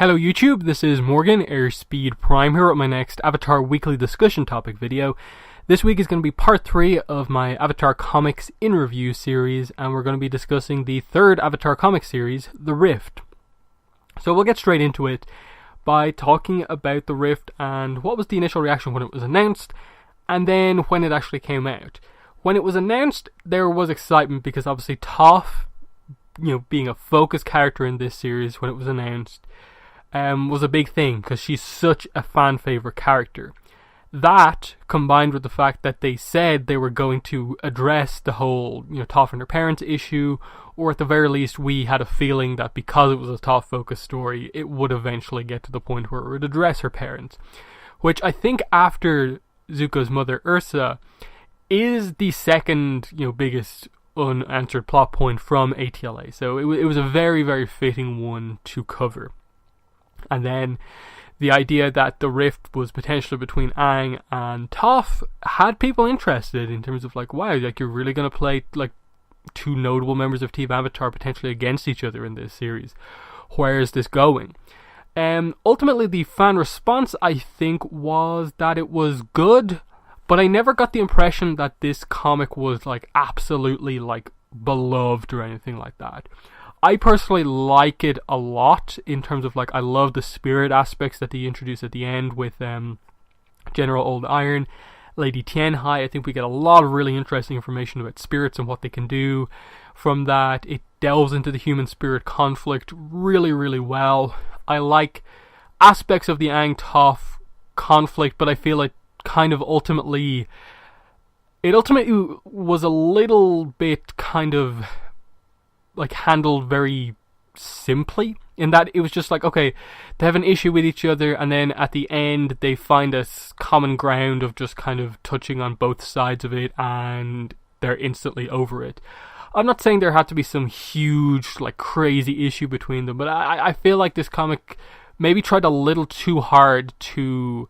Hello YouTube, this is Morgan, Airspeed Prime here at my next Avatar weekly discussion topic video. This week is going to be part 3 of my Avatar Comics in Review series, and we're going to be discussing the third Avatar comic series, The Rift. So we'll get straight into it by talking about The Rift and what was the initial reaction when it was announced, and then when it actually came out. When it was announced, there was excitement because obviously Toph, being a focus character in this series when it was announced, was a big thing because she's such a fan favorite character. That, combined with the fact that they said they were going to address the whole, Toph and her parents issue, or at the very least we had a feeling that because it was a Toph focused story, it would eventually get to the point where it would address her parents. Which I think after Zuko's mother Ursa is the second, biggest unanswered plot point from ATLA. So it was a very, very fitting one to cover. And then the idea that the rift was potentially between Aang and Toph had people interested in terms of wow, you're really going to play two notable members of Team Avatar potentially against each other in this series. Where is this going? Ultimately, the fan response, I think, was that it was good, but I never got the impression that this comic was absolutely beloved or anything like that. I personally like it a lot in terms of I love the spirit aspects that they introduce at the end with General Old Iron, Lady Tianhai. I think we get a lot of really interesting information about spirits and what they can do. From that, it delves into the human spirit conflict really, really well. I like aspects of the Aang-Toph conflict, but I feel it kind of ultimately was a little bit kind of handled very simply, in that it was just okay, they have an issue with each other, and then at the end they find a common ground of just kind of touching on both sides of it, and they're instantly over it. I'm not saying there had to be some huge crazy issue between them, but I feel like this comic maybe tried a little too hard to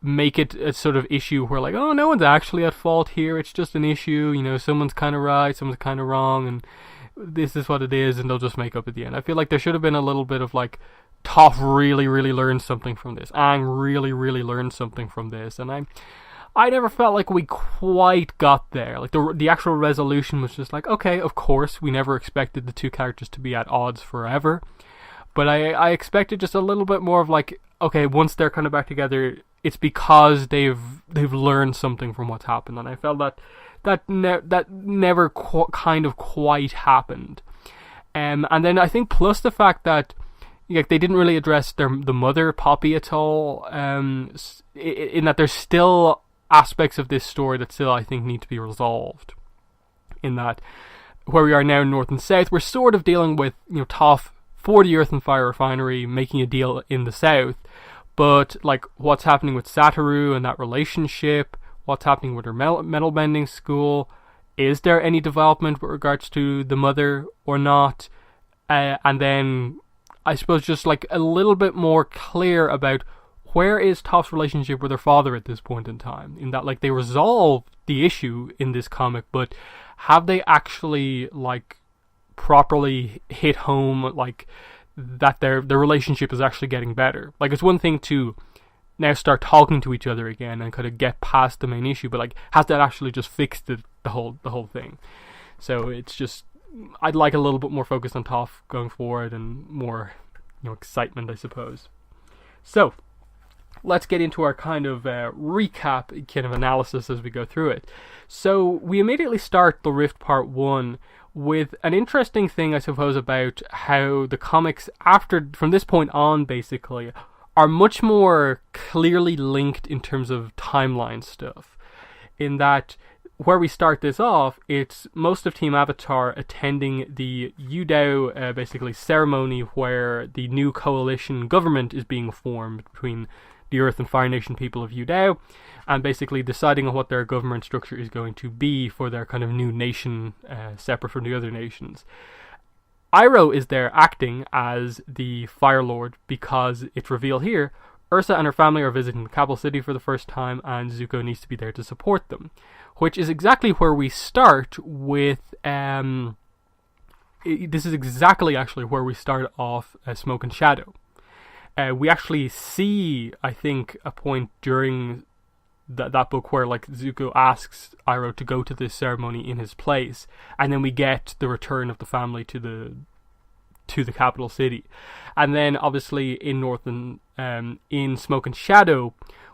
make it a sort of issue where oh, no one's actually at fault here, it's just an issue, someone's kind of right, someone's kind of wrong, and this is what it is, and they'll just make up at the end. I feel like there should have been a little bit of Toph really, really learned something from this. Aang really, really learned something from this, and I never felt like we quite got there. The actual resolution was just okay, of course, we never expected the two characters to be at odds forever, but I expected just a little bit more of okay, once they're kind of back together, it's because they've learned something from what's happened, and I felt that never kind of quite happened. And then I think plus the fact that they didn't really address the mother, Poppy, at all, in that there's still aspects of this story that still I think need to be resolved. In that, where we are now in North and South, we're sort of dealing with Toph for the Earth and Fire Refinery making a deal in the South, but what's happening with Satoru and that relationship, what's happening with her metal bending school, is there any development with regards to the mother or not, and then I suppose just a little bit more clear about where is Toph's relationship with her father at this point in time, in that they resolve the issue in this comic, but have they actually properly hit home that their relationship is actually getting better? It's one thing to now start talking to each other again and kind of get past the main issue, but has that actually just fixed the whole thing? So it's just, I'd like a little bit more focus on Toph going forward and more excitement, I suppose. So let's get into our kind of recap kind of analysis as we go through it. So we immediately start The Rift Part 1 with an interesting thing, I suppose, about how the comics from this point on basically are much more clearly linked in terms of timeline stuff. In that, where we start this off, it's most of Team Avatar attending the Yudao basically ceremony where the new coalition government is being formed between the Earth and Fire Nation people of Yudao, and basically deciding on what their government structure is going to be for their kind of new nation, separate from the other nations. Iroh is there acting as the Fire Lord because it's revealed here Ursa and her family are visiting the capital city for the first time, and Zuko needs to be there to support them, which is exactly where we start with this is exactly actually where we start off Smoke and Shadow. we actually see, I think, a point during that book where like Zuko asks Iroh to go to this ceremony in his place, and then we get the return of the family to the capital city. And then obviously in in Smoke and Shadow,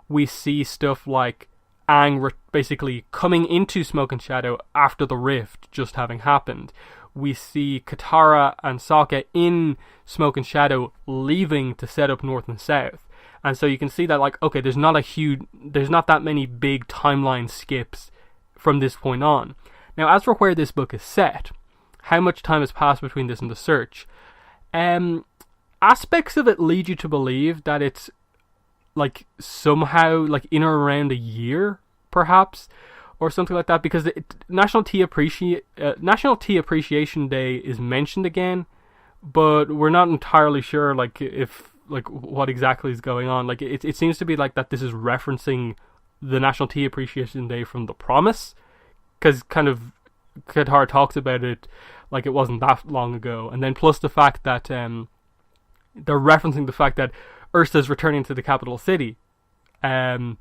we see stuff like Aang basically coming into Smoke and Shadow after the rift just having happened. We see Katara and Sokka in Smoke and Shadow leaving to set up North and South. And so you can see that, like, okay, there's not that many big timeline skips from this point on. Now, as for where this book is set, how much time has passed between this and the search, aspects of it lead you to believe that it's like somehow like in or around a year, perhaps, or something like that, because National Tea Appreciation Day is mentioned again, but we're not entirely sure like if like what exactly is going on. Like it seems to be like that this is referencing the National Tea Appreciation Day from The Promise, because kind of Katara talks about it like it wasn't that long ago, and then plus the fact that they're referencing the fact that Ursa's returning to the capital city, in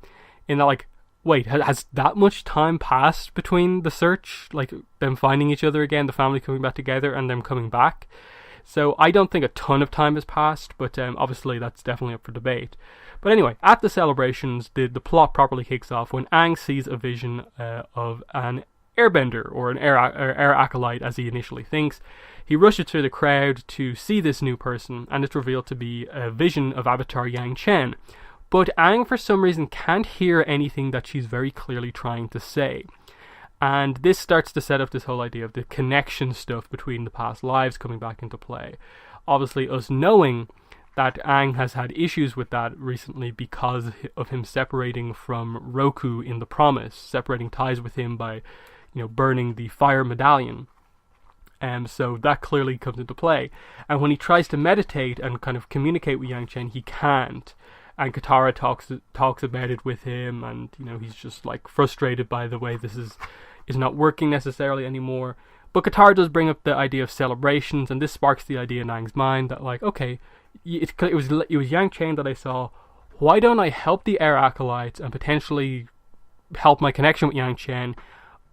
that, like, wait, has that much time passed between the search, like them finding each other again, the family coming back together, and them coming back? So I don't think a ton of time has passed, but obviously that's definitely up for debate. But anyway, at the celebrations, the plot properly kicks off when Aang sees a vision of an airbender, or an air acolyte as he initially thinks. He rushes through the crowd to see this new person, and it's revealed to be a vision of Avatar Yang Chen. But Aang, for some reason, can't hear anything that she's very clearly trying to say. And this starts to set up this whole idea of the connection stuff between the past lives coming back into play. Obviously, us knowing that Aang has had issues with that recently because of him separating from Roku in The Promise, separating ties with him by, burning the fire medallion. So that clearly comes into play. And when he tries to meditate and kind of communicate with Yang Chen, he can't. And Katara talks about it with him, and he's just like frustrated by the way this is not working necessarily anymore. But Katara does bring up the idea of celebrations, and this sparks the idea in Aang's mind that, like, okay, it was Yang Chen that I saw. Why don't I help the Air Acolytes and potentially help my connection with Yang Chen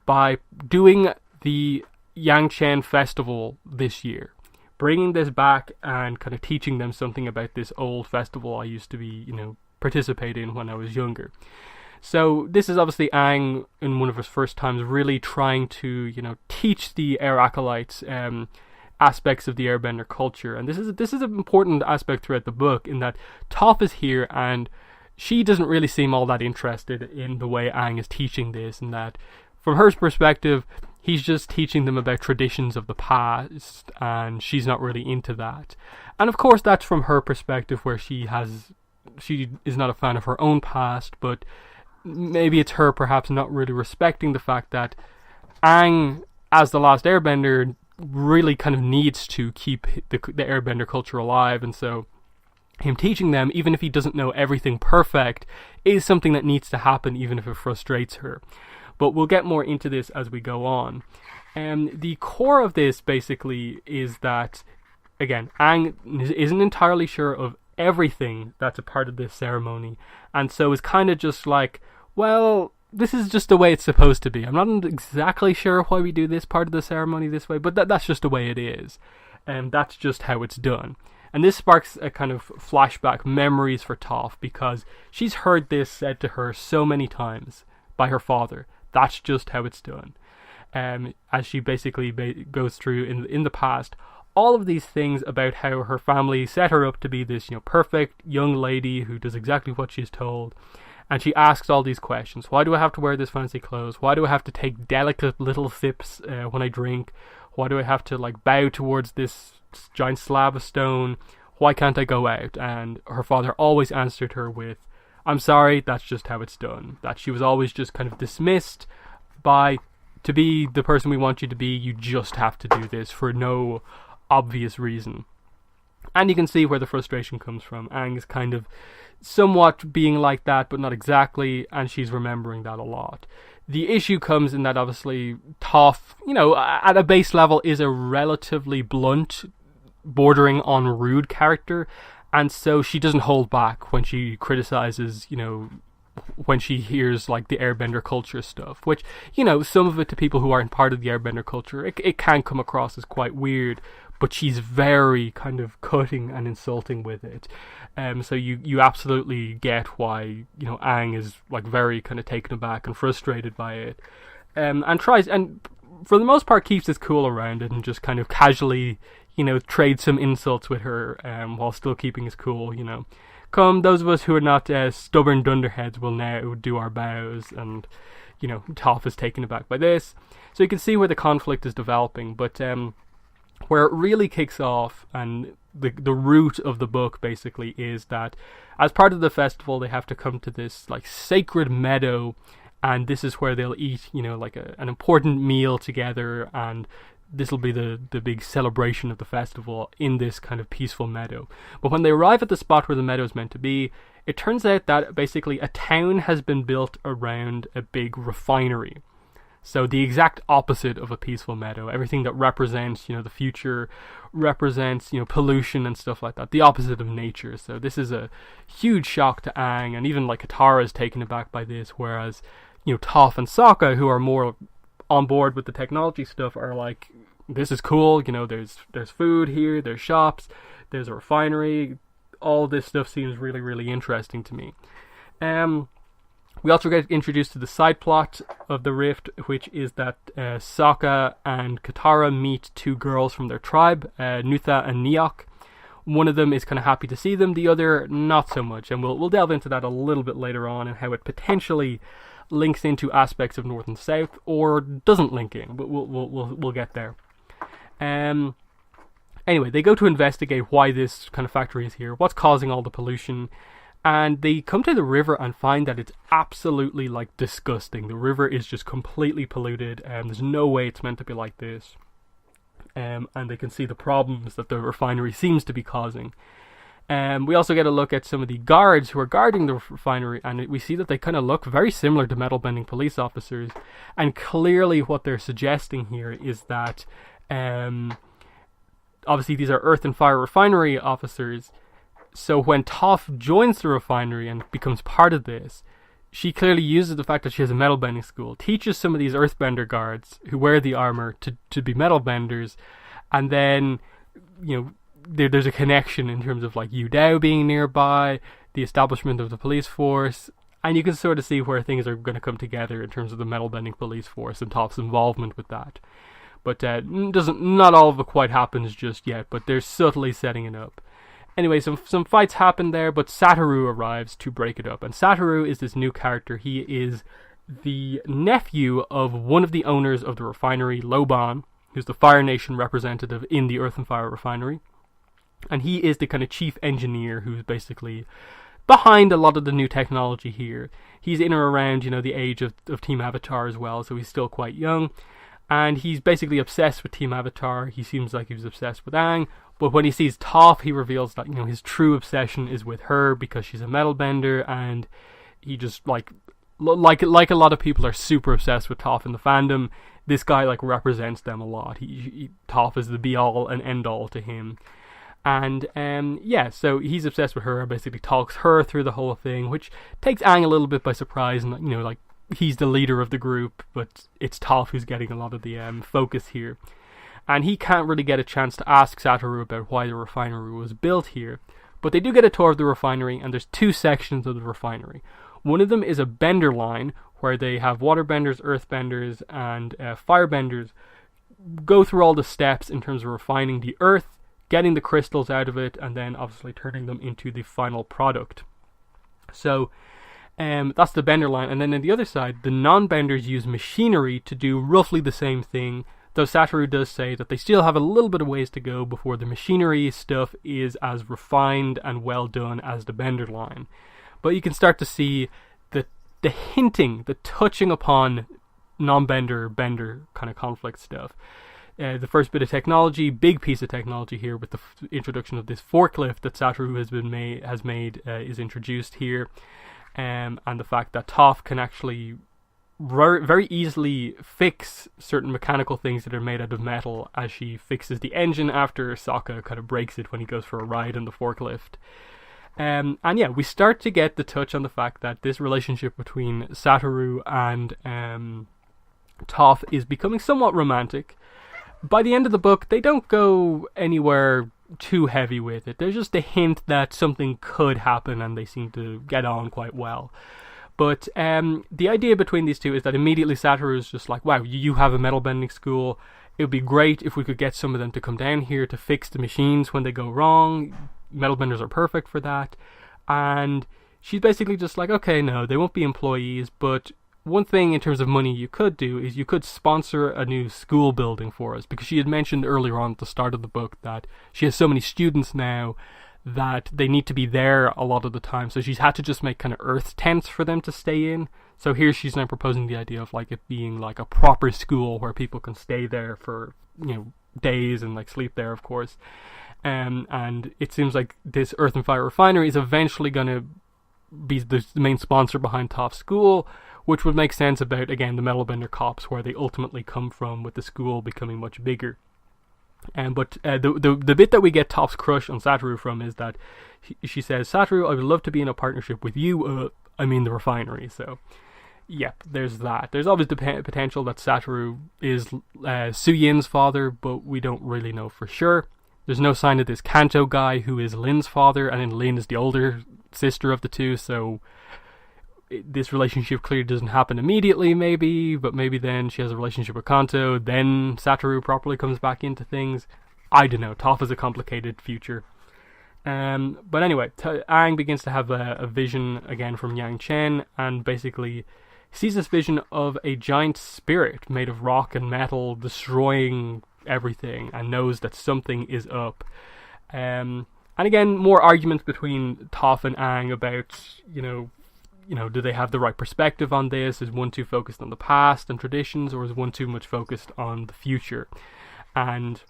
by doing the Yang Chen festival this year, bringing this back and kind of teaching them something about this old festival I used to be, participate in when I was younger. So this is obviously Aang in one of his first times really trying to, teach the Air Acolytes aspects of the Airbender culture. And this is an important aspect throughout the book, in that Toph is here and she doesn't really seem all that interested in the way Aang is teaching this, and that from her perspective, he's just teaching them about traditions of the past, and she's not really into that. And of course, that's from her perspective, where she is not a fan of her own past, but maybe it's her perhaps not really respecting the fact that Aang, as the last Airbender, really kind of needs to keep the Airbender culture alive, and so him teaching them, even if he doesn't know everything perfect, is something that needs to happen, even if it frustrates her. But we'll get more into this as we go on. The core of this basically is that, again, Aang isn't entirely sure of everything that's a part of this ceremony, and so is kind of just like, well, this is just the way it's supposed to be. I'm not exactly sure why we do this part of the ceremony this way, but that's just the way it is. And that's just how it's done. And this sparks a kind of flashback memories for Toph, because she's heard this said to her so many times by her father. That's just how it's done. As she basically goes through in the past, all of these things about how her family set her up to be this, perfect young lady who does exactly what she's told. And she asks all these questions. Why do I have to wear this fancy clothes? Why do I have to take delicate little sips when I drink? Why do I have to bow towards this giant slab of stone? Why can't I go out? And her father always answered her with, I'm sorry, that's just how it's done. That she was always just kind of dismissed by, to be the person we want you to be, you just have to do this for no obvious reason. And you can see where the frustration comes from. Aang is kind of somewhat being like that, but not exactly, and she's remembering that a lot. The issue comes in that obviously Toph, at a base level is a relatively blunt, bordering on rude character, And so she doesn't hold back when she criticizes, when she hears like the airbender culture stuff, which, some of it to people who aren't part of the airbender culture, it can come across as quite weird, but she's very kind of cutting and insulting with it. So you absolutely get why, Aang is like very kind of taken aback and frustrated by it. And tries, and for the most part keeps his cool around it and just kind of casually, trade some insults with her, while still keeping his cool, Come, those of us who are not stubborn dunderheads will now do our bows, and, Toph is taken aback by this. So you can see where the conflict is developing, but where it really kicks off, and the root of the book basically is that as part of the festival they have to come to this like sacred meadow, and this is where they'll eat, like an important meal together, and this will be the big celebration of the festival in this kind of peaceful meadow. But when they arrive at the spot where the meadow is meant to be, it turns out that basically a town has been built around a big refinery. So the exact opposite of a peaceful meadow. Everything that represents, the future, represents, pollution and stuff like that. The opposite of nature. So this is a huge shock to Aang, and even like Katara is taken aback by this, whereas, Toph and Sokka, who are more on board with the technology stuff, are like, this is cool, there's food here, there's shops, there's a refinery, all this stuff seems really, really interesting to me. We also get introduced to the side plot of the rift, which is that Sokka and Katara meet two girls from their tribe, Nutha and Neok. One of them is kind of happy to see them, the other not so much, and we'll delve into that a little bit later on, and how it potentially links into aspects of North and South, or doesn't link in, but we'll get there. Anyway, they go to investigate why this kind of factory is here, what's causing all the pollution, and they come to the river and find that it's absolutely like disgusting. The river is just completely polluted, and there's no way it's meant to be like this. And they can see the problems that the refinery seems to be causing. We also get a look at some of the guards who are guarding the refinery, and we see that they kind of look very similar to metal-bending police officers. And clearly what they're suggesting here is that, obviously these are earth and fire refinery officers, so when Toph joins the refinery and becomes part of this, she clearly uses the fact that she has a metal-bending school, teaches some of these earthbender guards who wear the armor to be metal-benders, and then, there's a connection in terms of like Yu Dao being nearby, the establishment of the police force, and you can sort of see where things are going to come together in terms of the metal-bending police force and Toph's involvement with that. But not all of it quite happens just yet, but they're subtly setting it up. Anyway, some fights happen there, but Satoru arrives to break it up. And Satoru is this new character. He is the nephew of one of the owners of the refinery, Loban, who's the Fire Nation representative in the Earth and Fire refinery. And he is the kind of chief engineer who's basically behind a lot of the new technology here. He's in or around, the age of Team Avatar as well, so he's still quite young. And he's basically obsessed with Team Avatar. He seems like he was obsessed with Aang. But when he sees Toph, he reveals that, his true obsession is with her because she's a metal bender, and he just, like a lot of people are super obsessed with Toph in the fandom, this guy, represents them a lot. Toph is the be-all and end-all to him. And, so he's obsessed with her, basically talks her through the whole thing, which takes Aang a little bit by surprise, and, he's the leader of the group, but it's Toph who's getting a lot of the focus here. And he can't really get a chance to ask Satoru about why the refinery was built here. But they do get a tour of the refinery, and there's two sections of the refinery. One of them is a bender line, where they have water benders, earth benders, and fire benders go through all the steps in terms of refining the earth, getting the crystals out of it, and then obviously turning them into the final product. So that's the bender line. And then on the other side, the non-benders use machinery to do roughly the same thing, though Satoru does say that they still have a little bit of ways to go before the machinery stuff is as refined and well done as the bender line. But you can start to see the hinting, the touching upon non-bender-bender kind of conflict stuff. The first bit of technology, big piece of technology here with the introduction of this forklift that Satoru has made is introduced here, and the fact that Toph can actually very easily fix certain mechanical things that are made out of metal, as she fixes the engine after Sokka kind of breaks it when he goes for a ride in the forklift. And yeah, we start to get the touch on the fact that this relationship between Satoru and Toph is becoming somewhat romantic. By the end of the book, they don't go anywhere too heavy with it. There's just a hint that something could happen, and they seem to get on quite well. But the idea between these two is that immediately Satoru is just like, wow, you have a metal bending school. It would be great if we could get some of them to come down here to fix the machines when they go wrong. Metal benders are perfect for that. And she's basically just like, okay, no, they won't be employees, but one thing in terms of money you could do is you could sponsor a new school building for us, because she had mentioned earlier on at the start of the book that she has so many students now that they need to be there a lot of the time, so she's had to just make kind of earth tents for them to stay in. So here she's now proposing the idea of like it being like a proper school where people can stay there for, you know, days and like sleep there, of course. And it seems like this Earth and Fire Refinery is eventually going to be the main sponsor behind Toph's school, which would make sense about, again, the Metalbender Cops, where they ultimately come from, with the school becoming much bigger. But the bit that we get Toph's crush on Satoru from is that she says, Satoru, I would love to be in a partnership with you, I mean the refinery. So, yep, there's that. There's always the potential that Satoru is Suyin's father, but we don't really know for sure. There's no sign of this Kanto guy who is Lin's father, and then Lin is the older sister of the two, so this relationship clearly doesn't happen immediately, maybe, but maybe then she has a relationship with Kanto, then Satoru properly comes back into things. I don't know. Toph is a complicated future. But anyway, Aang begins to have a vision again from Yang Chen, and basically sees this vision of a giant spirit made of rock and metal destroying everything, and knows that something is up. And again, more arguments between Toph and Aang about, you know, do they have the right perspective on this? Is one too focused on the past and traditions, or is one too much focused on the future? And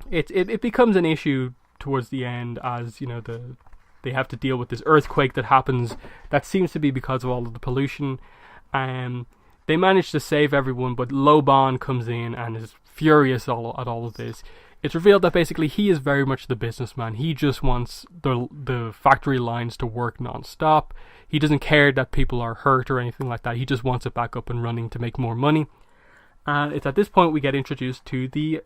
it becomes an issue towards the end, as, you know, they have to deal with this earthquake that happens that seems to be because of all of the pollution. They manage to save everyone, but Loban comes in and is furious at all of this. It's revealed that basically he is very much the businessman. He just wants the factory lines to work non-stop. He doesn't care that people are hurt or anything like that. He just wants it back up and running to make more money. And it's at this point we get introduced to the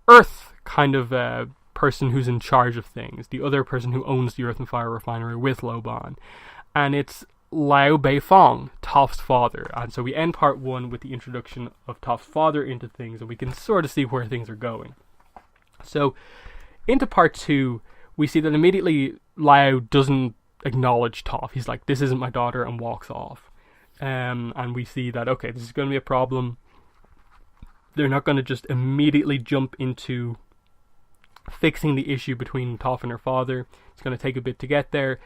Earth kind of person who's in charge of things. The other person who owns the Earth and Fire Refinery with Loban. And it's Liu Beifong, Toph's father. And so we end part one with the introduction of Toph's father into things, and we can sort of see where things are going. So into part two, we see that immediately Liu doesn't acknowledge Toph. He's like, this isn't my daughter, and walks off. And we see that, okay, this is going to be a problem. They're not going to just immediately jump into fixing the issue between Toph and her father. It's going to take a bit to get there.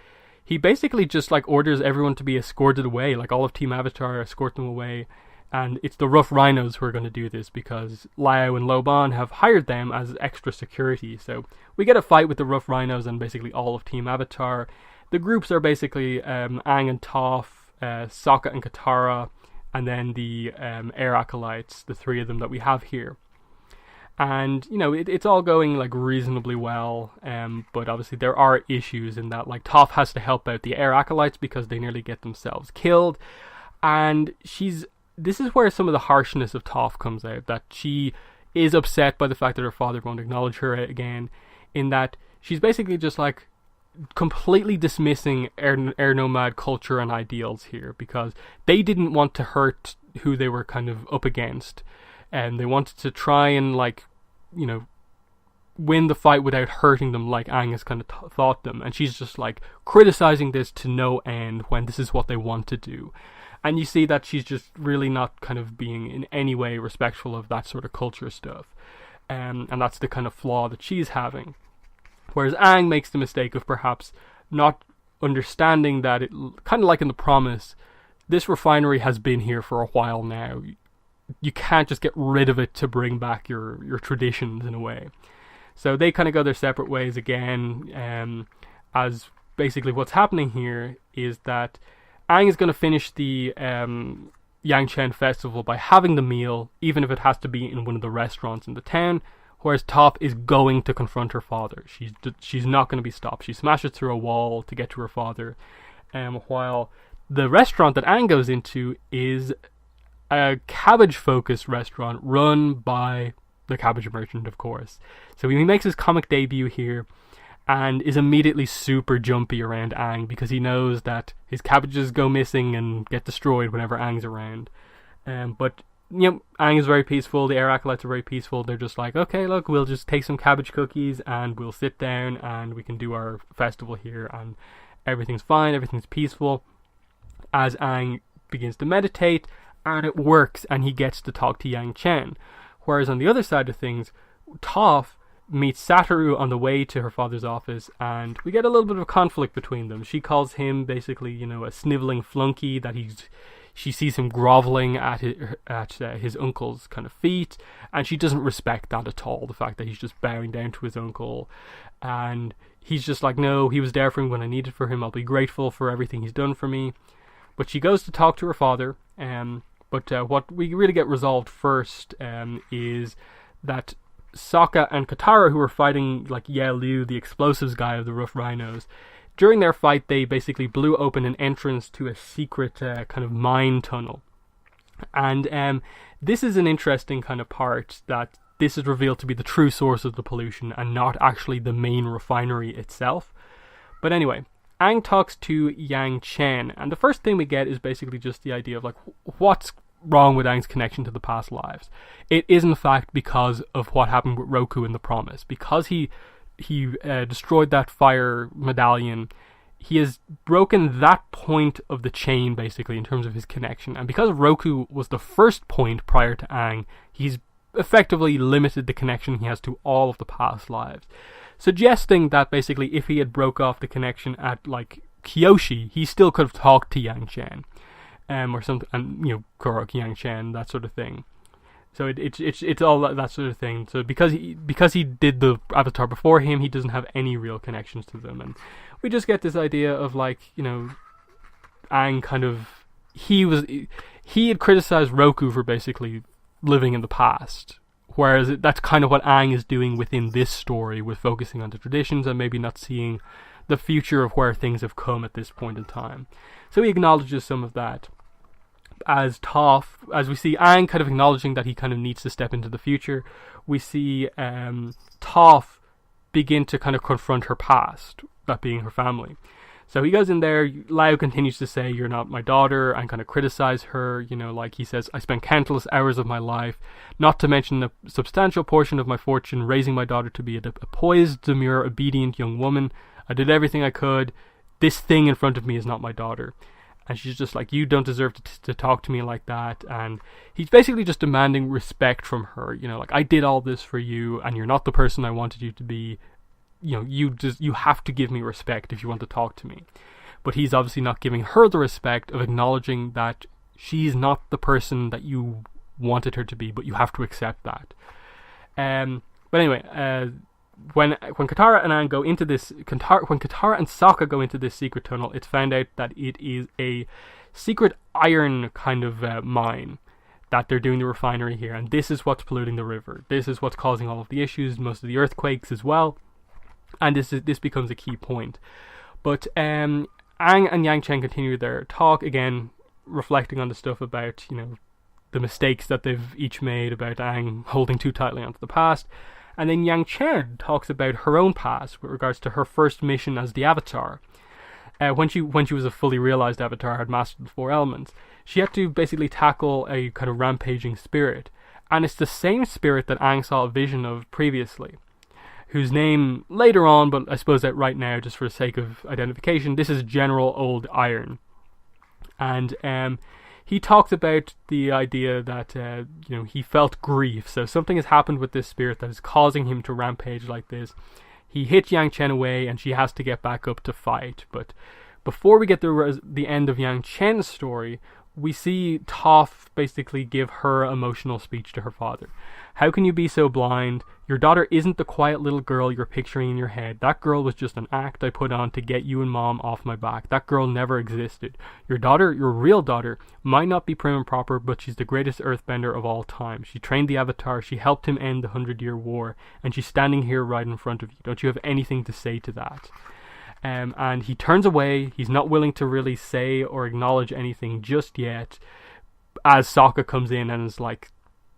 He basically just like orders everyone to be escorted away, like all of Team Avatar escort them away, and it's the Rough Rhinos who are going to do this because Liu and Loban have hired them as extra security. So we get a fight with the Rough Rhinos and basically all of Team Avatar. The groups are basically Aang and Toph, Sokka and Katara, and then the Air Acolytes, the three of them that we have here. And, you know, it's all going, like, reasonably well, but obviously there are issues in that, like, Toph has to help out the Air Acolytes because they nearly get themselves killed, and this is where some of the harshness of Toph comes out, that she is upset by the fact that her father won't acknowledge her again, in that she's basically just, like, completely dismissing air nomad culture and ideals here, because they didn't want to hurt who they were kind of up against. And they wanted to try and, like, you know, win the fight without hurting them, like Aang has kind of thought them. And she's just, like, criticizing this to no end when this is what they want to do. And you see that she's just really not kind of being in any way respectful of that sort of culture stuff. And that's the kind of flaw that she's having. Whereas Aang makes the mistake of perhaps not understanding that, it kind of like in The Promise, this refinery has been here for a while now. You can't just get rid of it to bring back your traditions in a way. So they kind of go their separate ways again, as basically what's happening here is that Aang is going to finish the Yang Chen festival by having the meal, even if it has to be in one of the restaurants in the town. Whereas Toph is going to confront her father. She's not going to be stopped. She smashes through a wall to get to her father. While the restaurant that Aang goes into is a cabbage-focused restaurant run by the cabbage merchant, of course. So he makes his comic debut here and is immediately super jumpy around Aang because he knows that his cabbages go missing and get destroyed whenever Aang's around. But Aang is very peaceful, the air acolytes are very peaceful. They're just like, okay, look, we'll just take some cabbage cookies and we'll sit down and we can do our festival here and everything's fine, everything's peaceful. As Aang begins to meditate, and it works, and he gets to talk to Yang Chen. Whereas on the other side of things, Toph meets Satoru on the way to her father's office, and we get a little bit of conflict between them. She calls him basically, a snivelling flunky, that she sees him groveling at his uncle's kind of feet, and she doesn't respect that at all, the fact that he's just bowing down to his uncle. And he's just like, no, he was there for me when I needed for him, I'll be grateful for everything he's done for me. But she goes to talk to her father, but what we really get resolved first is that Sokka and Katara, who were fighting like Ye Liu, the explosives guy of the Rough Rhinos, during their fight they basically blew open an entrance to a secret kind of mine tunnel. And this is an interesting kind of part, that this is revealed to be the true source of the pollution and not actually the main refinery itself. But anyway, Aang talks to Yang Chen, and the first thing we get is basically just the idea of like, what's wrong with Aang's connection to the past lives. It is in fact because of what happened with Roku in the Promise. Because he destroyed that fire medallion, he has broken that point of the chain basically in terms of his connection. And because Roku was the first point prior to Aang, he's effectively limited the connection he has to all of the past lives. Suggesting that basically if he had broke off the connection at like Kyoshi, he still could have talked to Yang Chen, or something, and Korok, Yang Chen, that sort of thing. So it's all that sort of thing. So because he did the Avatar before him, he doesn't have any real connections to them, and we just get this idea of like, Aang kind of he had criticized Roku for basically living in the past. Whereas that's kind of what Aang is doing within this story, with focusing on the traditions and maybe not seeing the future of where things have come at this point in time. So he acknowledges some of that. As we see Aang kind of acknowledging that he kind of needs to step into the future, we see Toph begin to kind of confront her past, that being her family. So he goes in there, Lau continues to say, you're not my daughter, and kind of criticize her, like he says, I spent countless hours of my life, not to mention a substantial portion of my fortune, raising my daughter to be a poised, demure, obedient young woman. I did everything I could. This thing in front of me is not my daughter. And she's just like, you don't deserve to talk to me like that. And he's basically just demanding respect from her, like, I did all this for you, and you're not the person I wanted you to be. You have to give me respect if you want to talk to me. But he's obviously not giving her the respect of acknowledging that she's not the person that you wanted her to be, but you have to accept that. But anyway, when Katara and Aang go into this, when Katara and Sokka go into this secret tunnel, it's found out that it is a secret iron kind of mine, that they're doing the refinery here, and this is what's polluting the river. This is what's causing all of the issues, most of the earthquakes as well. And this becomes a key point. But Aang and Yang Chen continue their talk, again reflecting on the stuff about the mistakes that they've each made, about Aang holding too tightly onto the past. And then Yang Chen talks about her own past with regards to her first mission as the Avatar. When she was a fully realized Avatar, had mastered the 4 elements, she had to basically tackle a kind of rampaging spirit. And it's the same spirit that Aang saw a vision of previously, whose name later on, but I suppose that right now, just for the sake of identification, this is General Old Iron. And he talks about the idea that he felt grief. So something has happened with this spirit that is causing him to rampage like this. He hit Yang Chen away, and she has to get back up to fight. But before we get the end of Yang Chen's story, we see Toph basically give her emotional speech to her father. How can you be so blind? Your daughter isn't the quiet little girl you're picturing in your head. That girl was just an act I put on to get you and Mom off my back. That girl never existed. Your daughter, your real daughter, might not be prim and proper, but she's the greatest earthbender of all time. She trained the Avatar, she helped him end the 100-Year War, and she's standing here right in front of you. Don't you have anything to say to that? And he turns away. He's not willing to really say or acknowledge anything just yet, as Sokka comes in and is like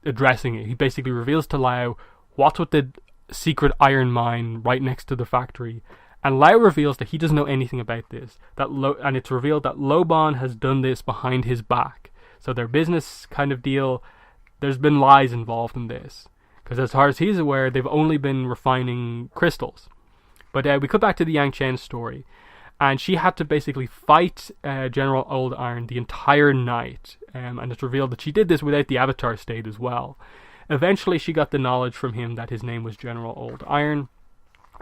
addressing it. He basically reveals to Lau what's with the secret iron mine right next to the factory, and Lau reveals that he doesn't know anything about this. And it's revealed that Lobon has done this behind his back. So their business kind of deal, there's been lies involved in this, because as far as he's aware, they've only been refining crystals. But we cut back to the Yang Chen story, and she had to basically fight General Old Iron the entire night, and it's revealed that she did this without the Avatar state as well. Eventually she got the knowledge from him that his name was General Old Iron,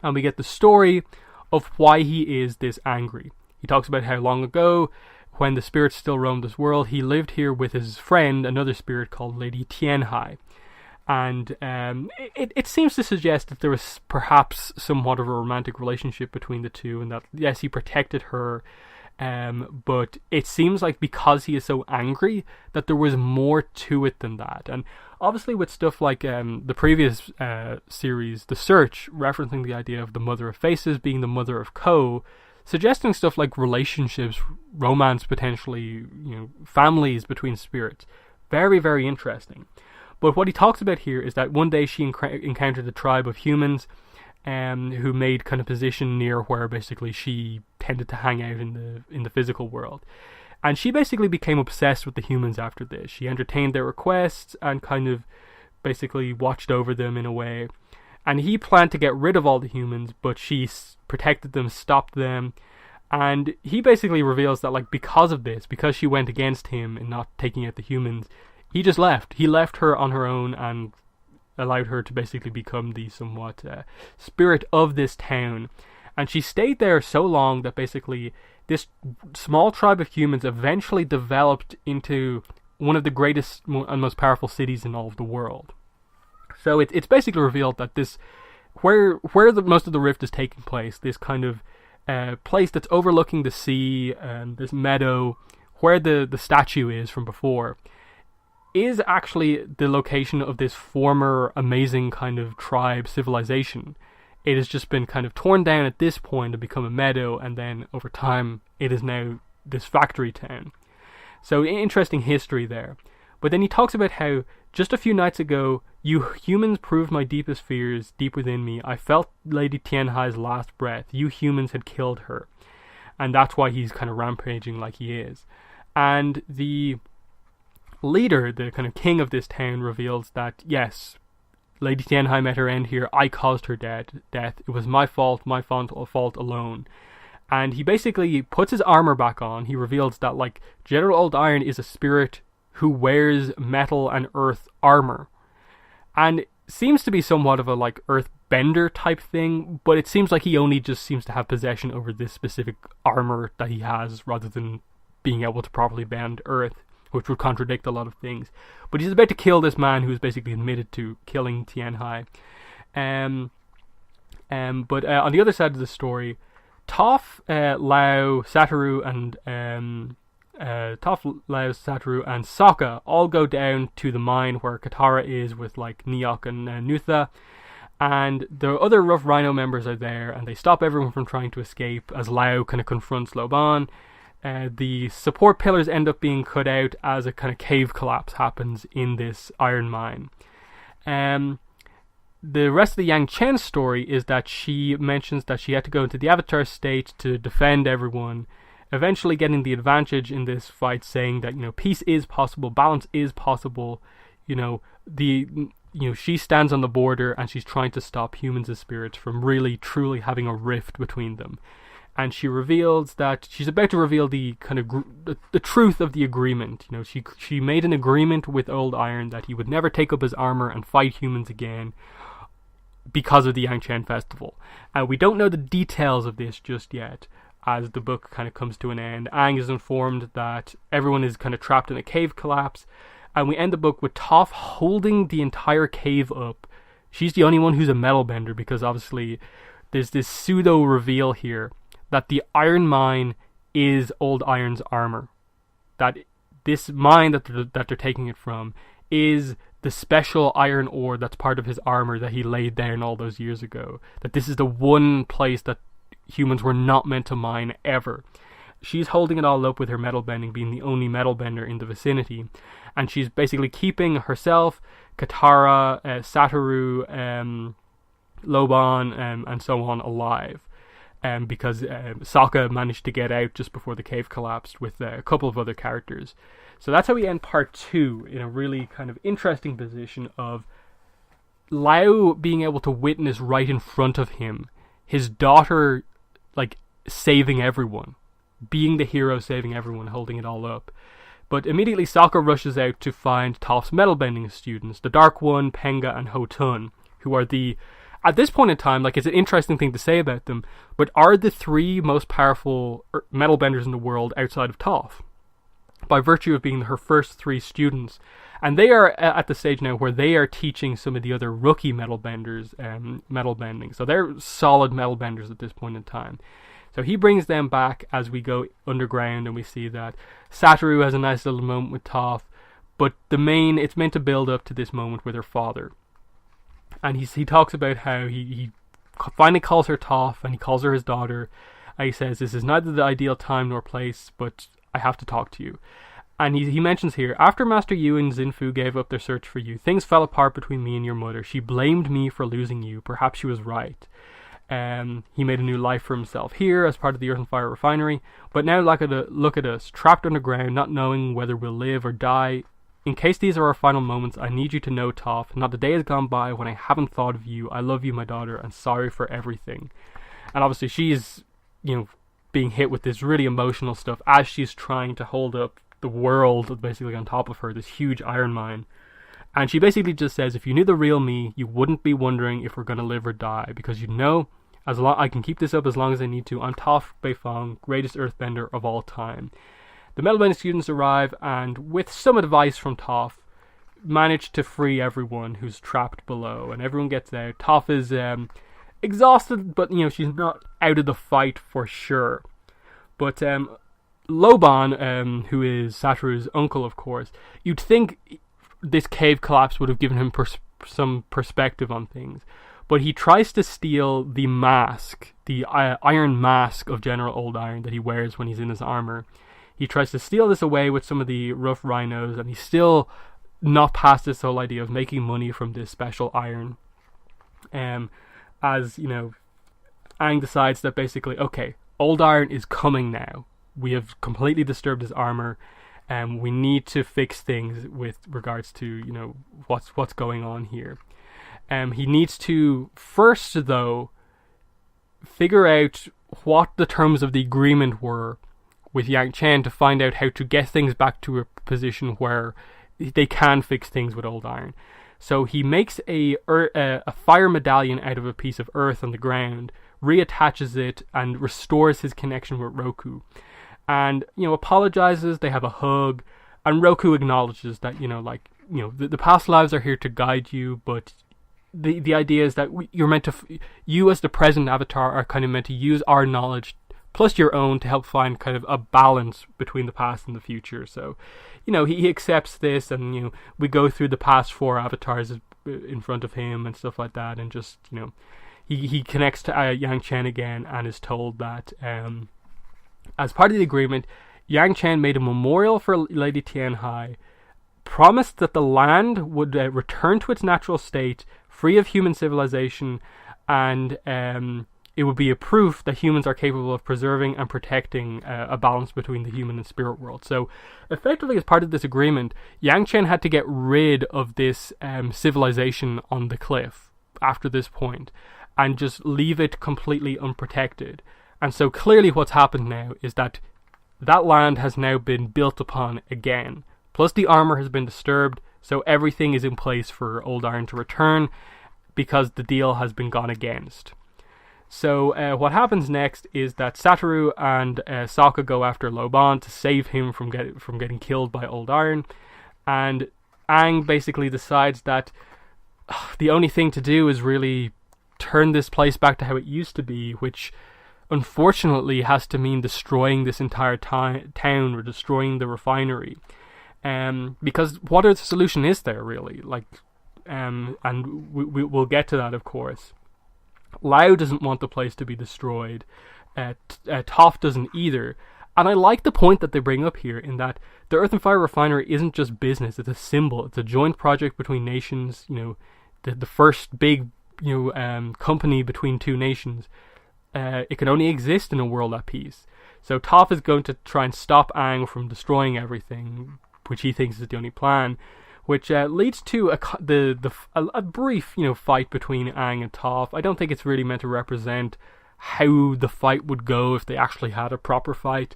and we get the story of why he is this angry. He talks about how long ago, when the spirits still roamed this world, he lived here with his friend, another spirit called Lady Tianhai. And it seems to suggest that there was perhaps somewhat of a romantic relationship between the two, and that, yes, he protected her, but it seems like because he is so angry that there was more to it than that. And obviously with stuff like the previous series, The Search, referencing the idea of the Mother of Faces being the mother of Ko, suggesting stuff like relationships, romance potentially, families between spirits. Very, very interesting. But what he talks about here is that one day she encountered a tribe of humans who made kind of position near where basically she tended to hang out in the physical world. And she basically became obsessed with the humans after this. She entertained their requests and kind of basically watched over them in a way. And he planned to get rid of all the humans, but she protected them, stopped them. And he basically reveals that, like, because of this, because she went against him in not taking out the humans, he just left. He left her on her own and allowed her to basically become the somewhat spirit of this town. And she stayed there so long that basically this small tribe of humans eventually developed into one of the greatest and most powerful cities in all of the world. So it's basically revealed that this, where most of the rift is taking place, this kind of place that's overlooking the sea and this meadow, where the statue is from before, is actually the location of this former amazing kind of tribe civilization. It has just been kind of torn down at this point and become a meadow, and then over time it is now this factory town. So interesting history there. But then he talks about how just a few nights ago, you humans proved my deepest fears deep within me. I felt Lady Tianhai's last breath. You humans had killed her. And that's why he's kind of rampaging like he is. And the leader, the kind of king of this town, reveals that, yes, Lady Tianhai met her end here. I caused her death. It was my fault alone. And he basically puts his armor back on. He reveals that, like, General Old Iron is a spirit who wears metal and earth armor. And seems to be somewhat of a, like, earth bender type thing, but it seems like he only just seems to have possession over this specific armor that he has, rather than being able to properly bend earth, which would contradict a lot of things. But he's about to kill this man who is basically admitted to killing Tianhai. But on the other side of the story, Toph, Lau, Satoru, and Sokka all go down to the mine where Katara is with, like, Neok and Nutha, and the other Rough Rhino members are there, and they stop everyone from trying to escape as Lau kind of confronts Loban. The support pillars end up being cut out as a kind of cave collapse happens in this iron mine. The rest of the Yang Chen story is that she mentions that she had to go into the Avatar state to defend everyone, eventually getting the advantage in this fight, saying that, peace is possible, balance is possible. She stands on the border and she's trying to stop humans as spirits from really truly having a rift between them. And she reveals that she's about to reveal the kind of the truth of the agreement. She made an agreement with Old Iron that he would never take up his armor and fight humans again because of the Yang Chen festival. We don't know the details of this just yet. as the book kind of comes to an end. Aang is informed that everyone is kind of trapped in a cave collapse, and we end the book with Toph holding the entire cave up. She's the only one who's a metal bender, because obviously there's this pseudo reveal here that the iron mine is Old Iron's armor. That this mine that they're taking it from is the special iron ore that's part of his armor that he laid down all those years ago. That this is the one place that humans were not meant to mine ever. She's holding it all up with her metal bending, being the only metal bender in the vicinity, and she's basically keeping herself, Katara, Satoru, Loban, and so on alive, because Sokka managed to get out just before the cave collapsed with a couple of other characters. So that's how we end part 2, in a really kind of interesting position of Lau being able to witness right in front of him his daughter, like, saving everyone, being the hero, saving everyone, holding it all up. But immediately Sokka rushes out to find Toph's metal bending students, the Dark One, Penga, and Hotun, who are the, at this point in time, like, it's an interesting thing to say about them, but are the 3 most powerful metal benders in the world outside of Toph, by virtue of being her first 3 students. And they are at the stage now where they are teaching some of the other rookie metal benders metal bending. So they're solid metal benders at this point in time. So he brings them back as we go underground, and we see that Satoru has a nice little moment with Toph, but it's meant to build up to this moment with her father. And he talks about how he finally calls her Toph, and he calls her his daughter, and he says, "This is neither the ideal time nor place, but I have to talk to you." And he mentions here, "After Master Yu and Xinfu gave up their search for you, things fell apart between me and your mother. She blamed me for losing you. Perhaps she was right. He made a new life for himself here as part of the Earth and Fire Refinery. But now look at us, trapped underground, not knowing whether we'll live or die. In case these are our final moments, I need you to know, Toph, not a day has gone by when I haven't thought of you. I love you, my daughter, and sorry for everything." And obviously she's, being hit with this really emotional stuff as she's trying to hold up the world basically on top of her, this huge iron mine. And she basically just says, "If you knew the real me, you wouldn't be wondering if we're going to live or die, because I can keep this up as long as I need to. I'm Toph Beifong, greatest earthbender of all time." The metalbending students arrive, and with some advice from Toph, manage to free everyone who's trapped below, and everyone gets out. Toph is exhausted, but she's not out of the fight for sure. But Loban, who is Satoru's uncle, of course, you'd think this cave collapse would have given him some perspective on things, but he tries to steal the mask, the iron mask of General Old Iron that he wears when he's in his armor. He tries to steal this away with some of the rough rhinos, and he's still not past this whole idea of making money from this special iron. As Aang decides that basically, okay, Old Iron is coming now. We have completely disturbed his armor, and we need to fix things with regards to what's going on here. He needs to first, though, figure out what the terms of the agreement were with Yang Chen to find out how to get things back to a position where they can fix things with Old Iron. So he makes a fire medallion out of a piece of earth on the ground, reattaches it, and restores his connection with Roku. And, apologizes, they have a hug, and Roku acknowledges that, the past lives are here to guide you, but the idea is that you're meant to, you as the present avatar are kind of meant to use our knowledge plus your own to help find kind of a balance between the past and the future. So, he accepts this, and, we go through the past 4 avatars in front of him and stuff like that, and just, he connects to Yang Chen again and is told that, as part of the agreement, Yang Chen made a memorial for Lady Tianhai, promised that the land would return to its natural state, free of human civilization, and it would be a proof that humans are capable of preserving and protecting a balance between the human and spirit world. So, effectively, as part of this agreement, Yang Chen had to get rid of this civilization on the cliff after this point, and just leave it completely unprotected. And so clearly what's happened now is that land has now been built upon again. Plus the armor has been disturbed, so everything is in place for Old Iron to return, because the deal has been gone against. So what happens next is that Satoru and Sokka go after Loban to save him from getting killed by Old Iron, and Aang basically decides that the only thing to do is really turn this place back to how it used to be, which unfortunately has to mean destroying this entire town or destroying the refinery. Because what other solution is there really? And we'll get to that, of course. Lau doesn't want the place to be destroyed. Toph doesn't either. And I like the point that they bring up here in that the Earth and Fire Refinery isn't just business, it's a symbol. It's a joint project between nations, the first big company between two nations. It can only exist in a world at peace. So Toph is going to try and stop Aang from destroying everything, which he thinks is the only plan, which leads to a brief fight between Aang and Toph. I don't think it's really meant to represent how the fight would go if they actually had a proper fight.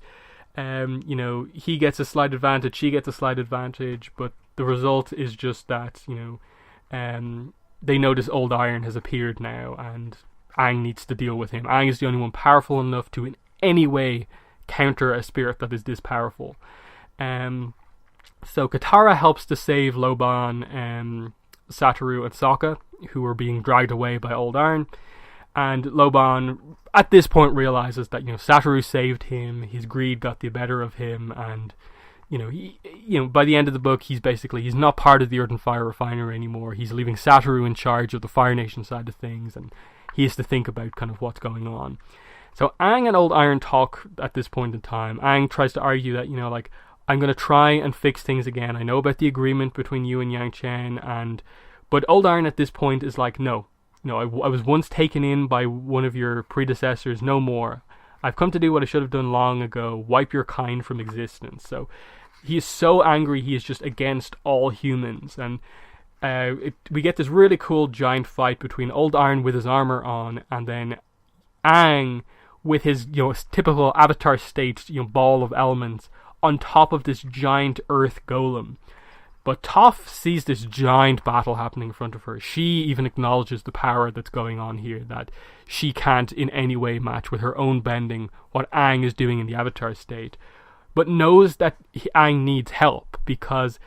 He gets a slight advantage, she gets a slight advantage, but the result is just that they notice Old Iron has appeared now, and Aang needs to deal with him. Aang is the only one powerful enough to in any way counter a spirit that is this powerful. So Katara helps to save Loban, Satoru and Sokka, who are being dragged away by Old Iron. And Loban, at this point, realizes that Satoru saved him. His greed got the better of him, and by the end of the book, he's not part of the Earth and Fire Refinery anymore. He's leaving Satoru in charge of the Fire Nation side of things, and he has to think about kind of what's going on. So Aang and Old Iron talk at this point in time. Aang tries to argue that I'm going to try and fix things again. I know about the agreement between you and Yang Chen, but Old Iron at this point is like, no, I was once taken in by one of your predecessors, no more. I've come to do what I should have done long ago, wipe your kind from existence. So he is so angry, he is just against all humans. And we get this really cool giant fight between Old Iron with his armor on, and then Aang with his typical Avatar state ball of elements on top of this giant earth golem. But Toph sees this giant battle happening in front of her. She even acknowledges the power that's going on here, that she can't in any way match with her own bending what Aang is doing in the Avatar state, but knows that Aang needs help because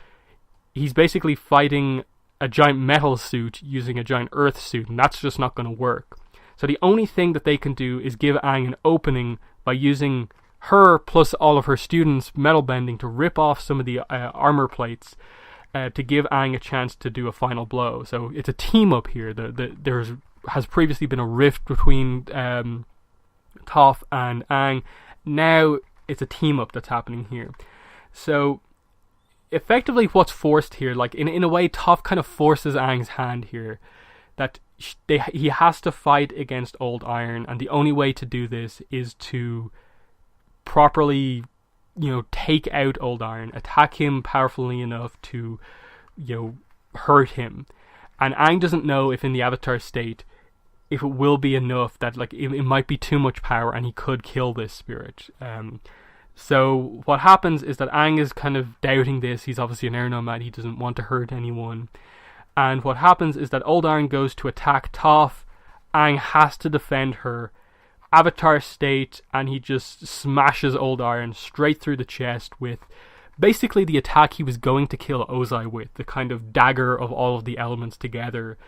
he's basically fighting a giant metal suit using a giant earth suit, and that's just not going to work. So the only thing that they can do is give Aang an opening by using her plus all of her students' metal bending to rip off some of the armor plates to give Aang a chance to do a final blow. So it's a team up here. There has previously been a rift between Toph and Aang. Now it's a team up that's happening here. So effectively what's forced here, in a way Toph kind of forces Aang's hand here, that he has to fight against Old Iron, and the only way to do this is to properly take out Old Iron, attack him powerfully enough to hurt him. And Aang doesn't know if in the Avatar state if it will be enough, that it might be too much power and he could kill this spirit. So what happens is that Aang is kind of doubting this. He's obviously an air nomad, he doesn't want to hurt anyone. And what happens is that Old Iron goes to attack Toph. Aang has to defend her Avatar state, and he just smashes Old Iron straight through the chest with basically the attack he was going to kill Ozai with, the kind of dagger of all of the elements together.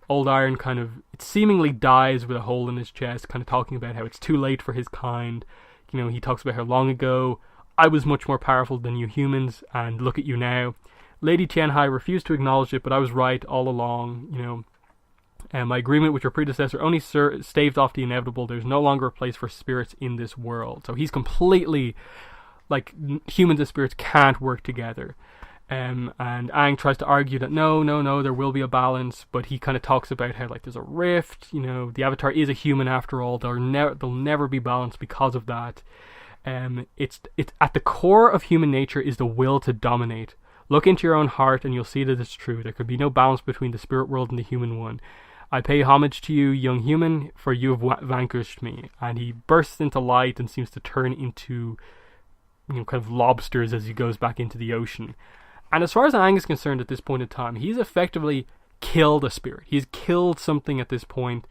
Old Iron kind of seemingly dies with a hole in his chest, kind of talking about how it's too late for his kind. He talks about how long ago I was much more powerful than you humans, and look at you now. Lady Tianhai refused to acknowledge it, but I was right all along. My agreement with your predecessor only staved off the inevitable. There's no longer a place for spirits in this world. So he's completely humans and spirits can't work together. And Aang tries to argue that no, there will be a balance, but he kind of talks about how there's a rift. The Avatar is a human after all. They'll never be balanced because of that. It's at the core of human nature is the will to dominate. Look into your own heart and you'll see that it's true. There could be no balance between the spirit world and the human one. I pay homage to you, young human, for you have vanquished me. And he bursts into light and seems to turn into kind of lobsters as he goes back into the ocean. And as far as Aang is concerned at this point in time, he's effectively killed a spirit. He's killed something at this point.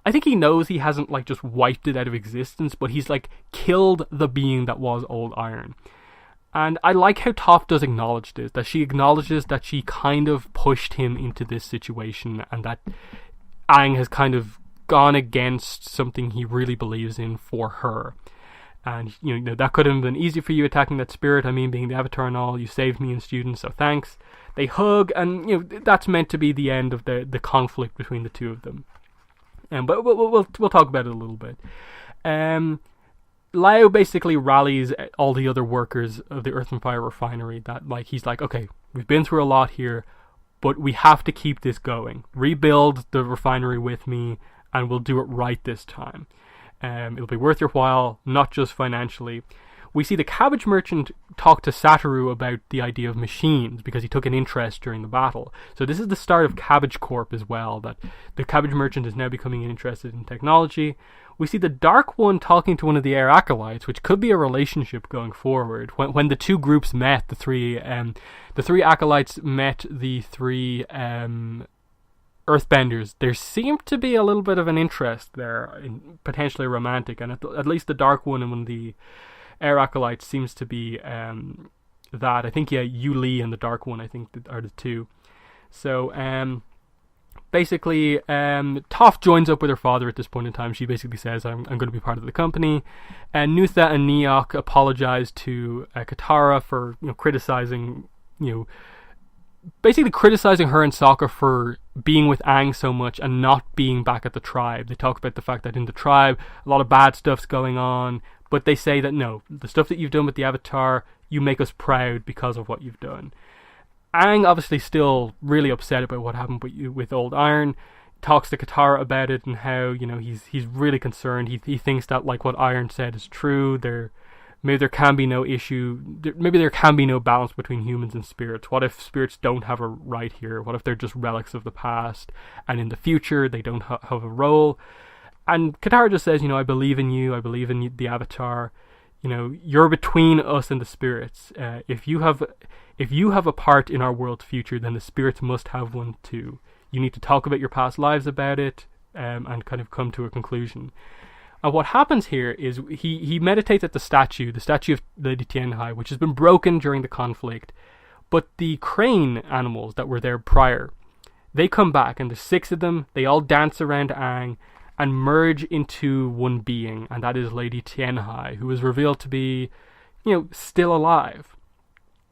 I think he knows he hasn't like just wiped it out of existence, but he's like killed the being that was Old Iron. And I like how Toph does acknowledge this, that she acknowledges that she kind of pushed him into this situation, and that Aang has kind of gone against something he really believes in for her. And, you know, that could have been easy for you attacking that spirit. I mean, being the Avatar and all, you saved me and students, so thanks. They hug, and, you know, that's meant to be the end of the conflict between the two of them. But we'll talk about it a little bit. Lau basically rallies all the other workers of the Earth and Fire refinery, that like he's like, okay, we've been through a lot here, but we have to keep this going. Rebuild the refinery with me, and we'll do it right this time. It'll be worth your while, not just financially. We see the cabbage merchant talk to Satoru about the idea of machines, because he took an interest during the battle. So this is the start of Cabbage Corp as well, that the cabbage merchant is now becoming interested in technology. We see the Dark One talking to one of the Air Acolytes, which could be a relationship going forward. When the two groups met, the three Acolytes met the three Earthbenders, there seemed to be a little bit of an interest there, potentially romantic, and at least the Dark One and one of the Air Acolytes seems to be that. I think, yeah, Yu Li and the Dark One, I think, are the two. So, basically, Toph joins up with her father at this point in time. She basically says, I'm going to be part of the company. And Nutha and Neok apologize to Katara for, you know, criticizing, you know, basically criticizing her and Sokka for being with Aang so much and not being back at the tribe. They talk about the fact that in the tribe, a lot of bad stuff's going on, but they say that no, the stuff that you've done with the Avatar, you make us proud because of what you've done. Aang obviously still really upset about what happened with Old Iron, talks to Katara about it and how, you know, he's really concerned. He thinks that like what Iron said is true. Maybe there can be no issue. Maybe there can be no balance between humans and spirits. What if spirits don't have a right here? What if they're just relics of the past, and in the future they don't have a role? And Katara just says, you know, I believe in you. I believe in the Avatar. You know, you're between us and the spirits. If you have a part in our world's future, then the spirits must have one too. You need to talk about your past lives about it, and kind of come to a conclusion. And what happens here is he meditates at the statue of Lady Tianhai, which has been broken during the conflict. But the crane animals that were there prior, they come back, and there's 6 of them. They all dance around Aang and merge into one being, and that is Lady Tianhai, who is revealed to be, you know, still alive.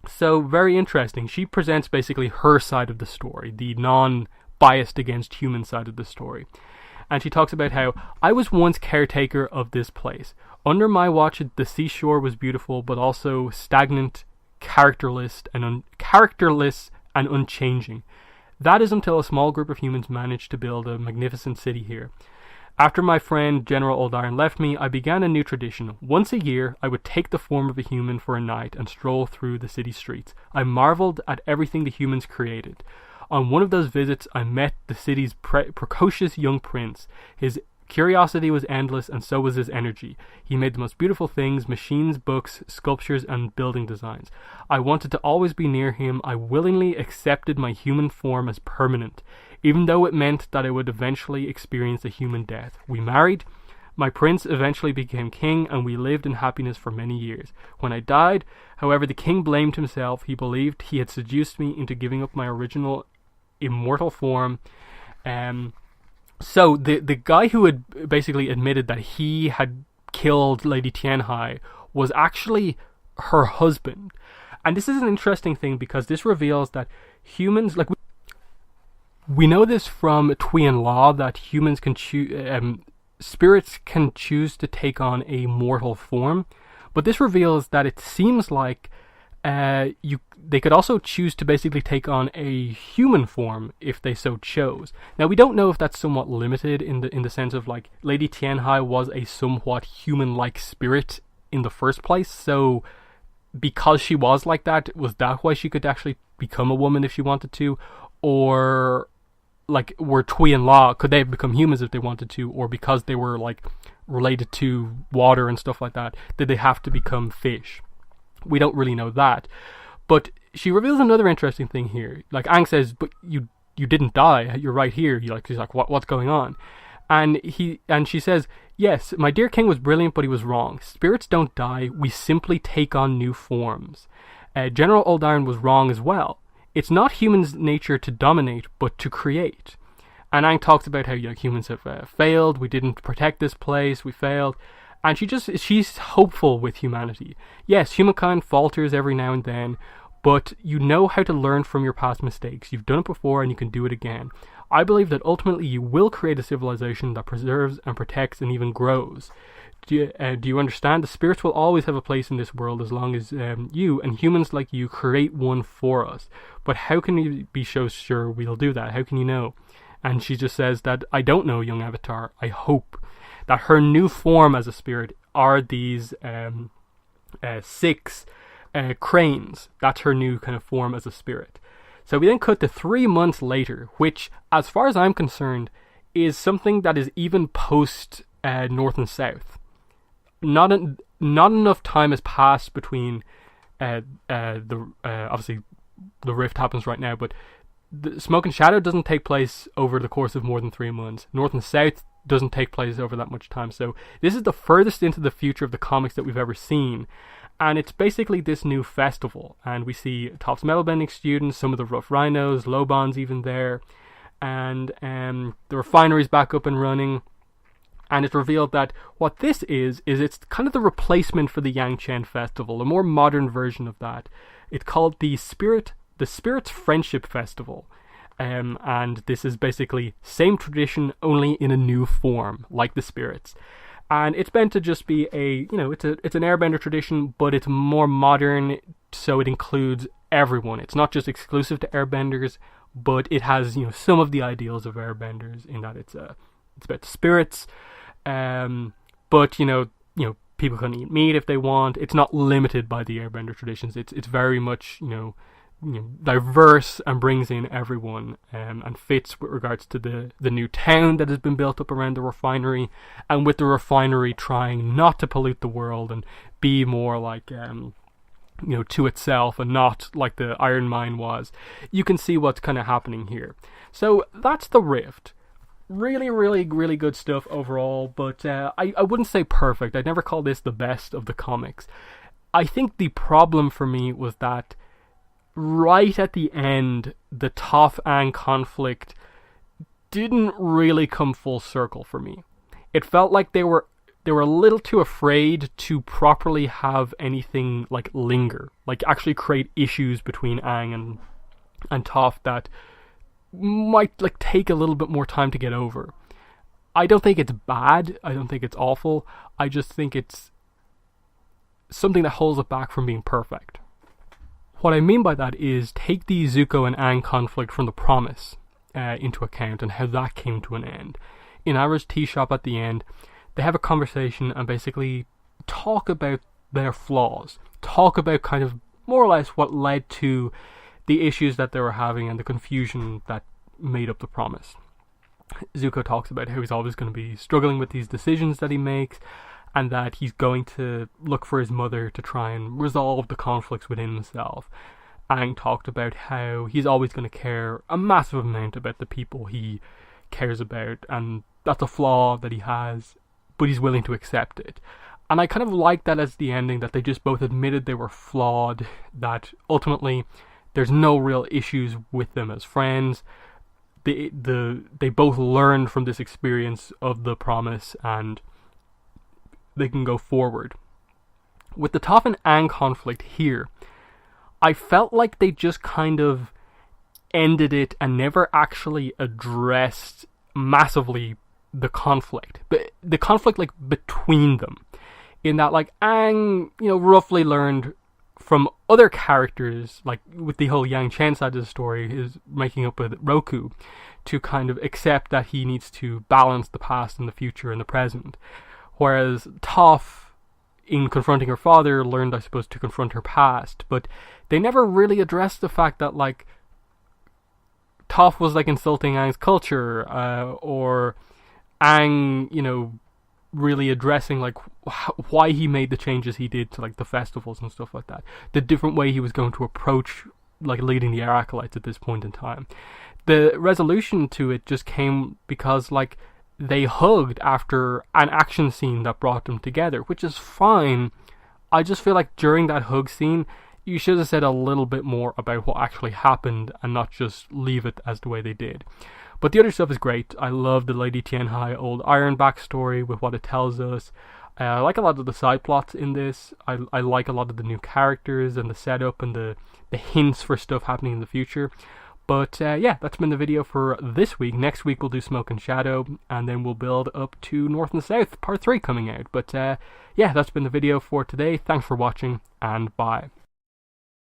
So, very interesting. She presents basically her side of the story, the non-biased against human side of the story. And she talks about how, I was once caretaker of this place. Under my watch, the seashore was beautiful, but also stagnant, characterless and unchanging. That is until a small group of humans managed to build a magnificent city here. After my friend General Old Iron left me, I began a new tradition. Once a year, I would take the form of a human for a night and stroll through the city streets. I marveled at everything the humans created. On one of those visits, I met the city's precocious young prince. His curiosity was endless, and so was his energy. He made the most beautiful things: machines, books, sculptures, and building designs. I wanted to always be near him. I willingly accepted my human form as permanent, even though it meant that I would eventually experience a human death. We married. My prince eventually became king, and we lived in happiness for many years. When I died, however, the king blamed himself. He believed he had seduced me into giving up my original immortal form. So the guy who had basically admitted that he had killed Lady Tianhai was actually her husband. And this is an interesting thing, because this reveals that humans, like, we know this from Twian law, that humans can choose, spirits can choose to take on a mortal form. But this reveals that it seems like they could also choose to basically take on a human form if they so chose. Now, we don't know if that's somewhat limited in the sense of, like, Lady Tianhai was a somewhat human-like spirit in the first place, so because she was like that, was that why she could actually become a woman if she wanted to? Or, like, were Tui and La, could they have become humans if they wanted to? Or because they were, like, related to water and stuff like that, did they have to become fish? We don't really know that. But she reveals another interesting thing here. Like, Aang says, but you didn't die, you're right here. She's like, what's going on? And she says, yes, my dear king was brilliant, but he was wrong. Spirits don't die, we simply take on new forms. General Oldarin was wrong as well. It's not humans' nature to dominate, but to create. And Aang talks about how humans have failed, we didn't protect this place, we failed. And she's hopeful with humanity. Yes, humankind falters every now and then, but you know how to learn from your past mistakes. You've done it before and you can do it again. I believe that ultimately you will create a civilization that preserves and protects and even grows. Do you understand? The spirits will always have a place in this world as long as you and humans like you create one for us. But how can you be so sure we'll do that? How can you know? And she just says that, I don't know, young Avatar. I hope that her new form as a spirit are these 6 cranes. That's her new kind of form as a spirit. So we then cut to 3 months later, which, as far as I'm concerned, is something that is even post North and South. Not enough time has passed between obviously the rift happens right now, but the Smoke and Shadow doesn't take place over the course of more than 3 months. North and South doesn't take place over that much time. So this is the furthest into the future of the comics that we've ever seen. And it's basically this new festival. And we see Toph's metalbending students, some of the Rough Rhinos, Lobon's even there. And the refinery's back up and running. And it's revealed that what this is it's kind of the replacement for the Yang Chen Festival, a more modern version of that. It's called the Spirit's Friendship Festival. And this is basically same tradition, only in a new form, like the Spirits. And it's meant to just be it's an airbender tradition, but it's more modern, so it includes everyone. It's not just exclusive to airbenders, but it has, some of the ideals of airbenders in that it's about the spirits. But people can eat meat if they want. It's not limited by the airbender traditions. It's very much, diverse and brings in everyone, and fits with regards to the new town that has been built up around the refinery, and with the refinery trying not to pollute the world and be more like to itself and not like the iron mine was. You can see what's kind of happening here. So that's the Rift. Really, really, really good stuff overall, but I wouldn't say perfect. I'd never call this the best of the comics. I think the problem for me was that right at the end, the Toph-Aang conflict didn't really come full circle for me. It felt like they were a little too afraid to properly have anything like linger, like actually create issues between Aang and Toph that might like take a little bit more time to get over. I don't think it's bad. I don't think it's awful. I just think it's something that holds it back from being perfect. What I mean by that is take the Zuko and Aang conflict from the Promise into account and how that came to an end. In Ara's tea shop at the end, they have a conversation and basically talk about their flaws. Talk about kind of more or less what led to the issues that they were having and the confusion that made up the Promise. Zuko talks about how he's always going to be struggling with these decisions that he makes, and that he's going to look for his mother to try and resolve the conflicts within himself. Aang talked about how he's always going to care a massive amount about the people he cares about, and that's a flaw that he has, but he's willing to accept it. And I kind of like that as the ending, that they just both admitted they were flawed, that ultimately there's no real issues with them as friends. They both learned from this experience of the Promise, and they can go forward. With the Toph and Aang conflict here, I felt like they just kind of ended it and never actually addressed massively the conflict. But the conflict like between them. In that like Aang, roughly learned from other characters, like with the whole Yang Chen side of the story, is making up with Roku, to kind of accept that he needs to balance the past and the future and the present. Whereas Toph, in confronting her father, learned, I suppose, to confront her past. But they never really addressed the fact that, like, Toph was, like, insulting Aang's culture, or Aang, really addressing, like, why he made the changes he did to, like, the festivals and stuff like that. The different way he was going to approach, like, leading the Acolytes at this point in time. The resolution to it just came because, like, they hugged after an action scene that brought them together, which is fine. I just feel like during that hug scene, you should have said a little bit more about what actually happened and not just leave it as the way they did. But the other stuff is great. I love the Lady Tianhai Old Iron backstory with what it tells us. I like a lot of the side plots in this. I like a lot of the new characters and the setup and the hints for stuff happening in the future. But yeah, that's been the video for this week. Next week we'll do Smoke and Shadow, and then we'll build up to North and South, Part 3 coming out. But yeah, that's been the video for today. Thanks for watching, and bye.